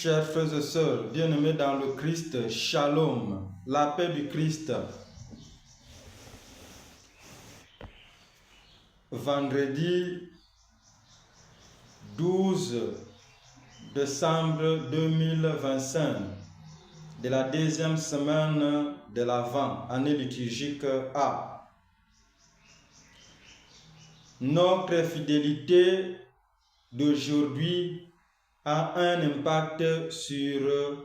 Chers frères et sœurs, bien-aimés dans le Christ, Shalom, la paix du Christ. Vendredi 12 décembre 2025, de la deuxième semaine de l'Avent, année liturgique A. Notre fidélité d'aujourd'hui a un impact sur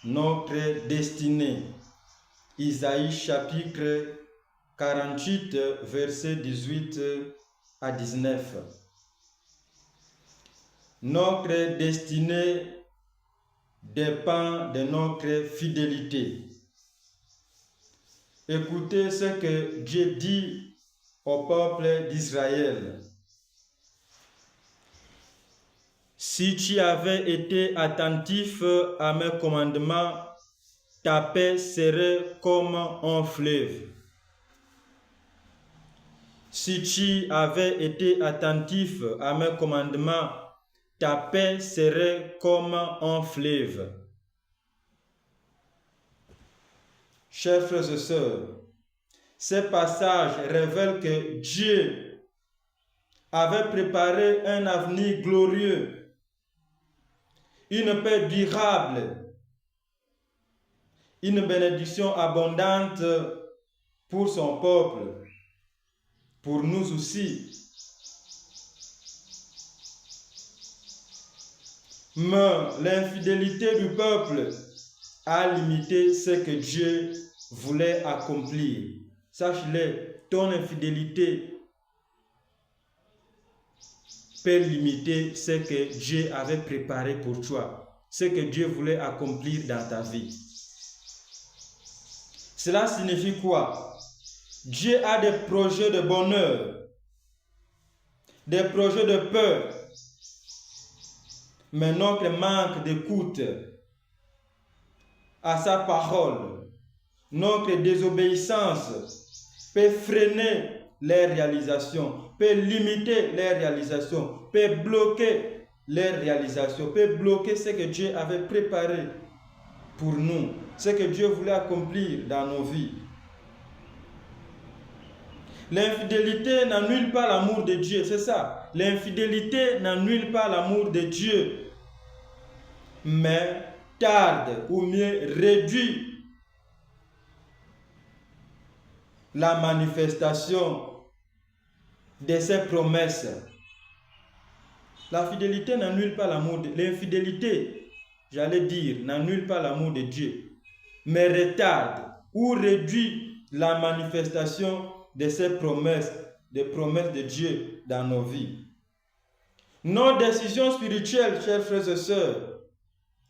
notre destinée. Isaïe chapitre 48, versets 18 à 19. Notre destinée dépend de notre fidélité. Écoutez ce que Dieu dit au peuple d'Israël. Si tu avais été attentif à mes commandements, ta paix serait comme un fleuve. Si tu avais été attentif à mes commandements, ta paix serait comme un fleuve. Chers frères et sœurs, ce passage révèle que Dieu avait préparé un avenir glorieux, une paix durable, une bénédiction abondante pour son peuple, pour nous aussi. Mais l'infidélité du peuple a limité ce que Dieu voulait accomplir. Sache-le, ton infidélité peut limiter ce que Dieu avait préparé pour toi, ce que Dieu voulait accomplir dans ta vie. Cela signifie quoi? Dieu a des projets de bonheur, des projets de peur, mais notre manque d'écoute à sa parole, notre désobéissance peut freiner les réalisations, peut limiter les réalisations, peut bloquer les réalisations, peut bloquer ce que Dieu avait préparé pour nous, ce que Dieu voulait accomplir dans nos vies. L'infidélité n'annule pas l'amour de Dieu, c'est ça. L'infidélité n'annule pas l'amour de Dieu, mais tarde ou mieux réduit la manifestation de ses promesses. La fidélité n'annule pas l'amour de l'infidélité, n'annule pas l'amour de Dieu, mais retarde ou réduit la manifestation de ses promesses, des promesses de Dieu dans nos vies. Nos décisions spirituelles, chers frères et sœurs,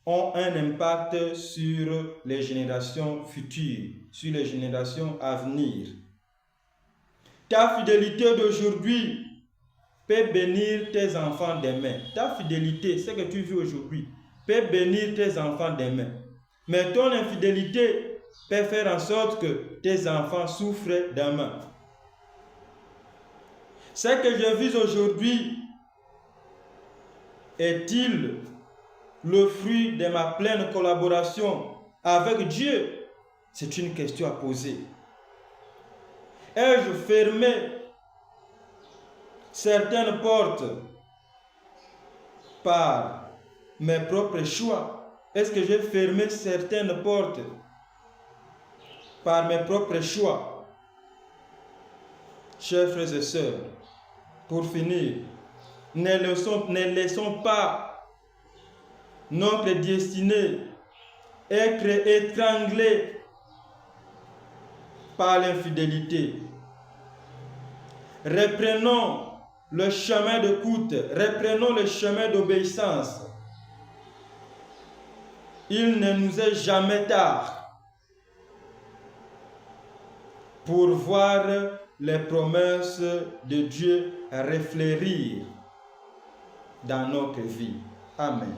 ont un impact sur les générations futures, sur les générations à venir. Ta fidélité d'aujourd'hui peut bénir tes enfants demain. Ta fidélité, ce que tu vis aujourd'hui, peut bénir tes enfants demain. Mais ton infidélité peut faire en sorte que tes enfants souffrent demain. Ce que je vis aujourd'hui est-il le fruit de ma pleine collaboration avec Dieu? C'est une question à poser. Ai-je fermé certaines portes par mes propres choix? Est-ce que j'ai fermé certaines portes par mes propres choix? Chers frères et sœurs, pour finir, ne laissons pas notre destinée être étranglée par l'infidélité. Reprenons le chemin d'écoute, reprenons le chemin d'obéissance. Il ne nous est jamais tard pour voir les promesses de Dieu reflérir dans notre vie. Amen.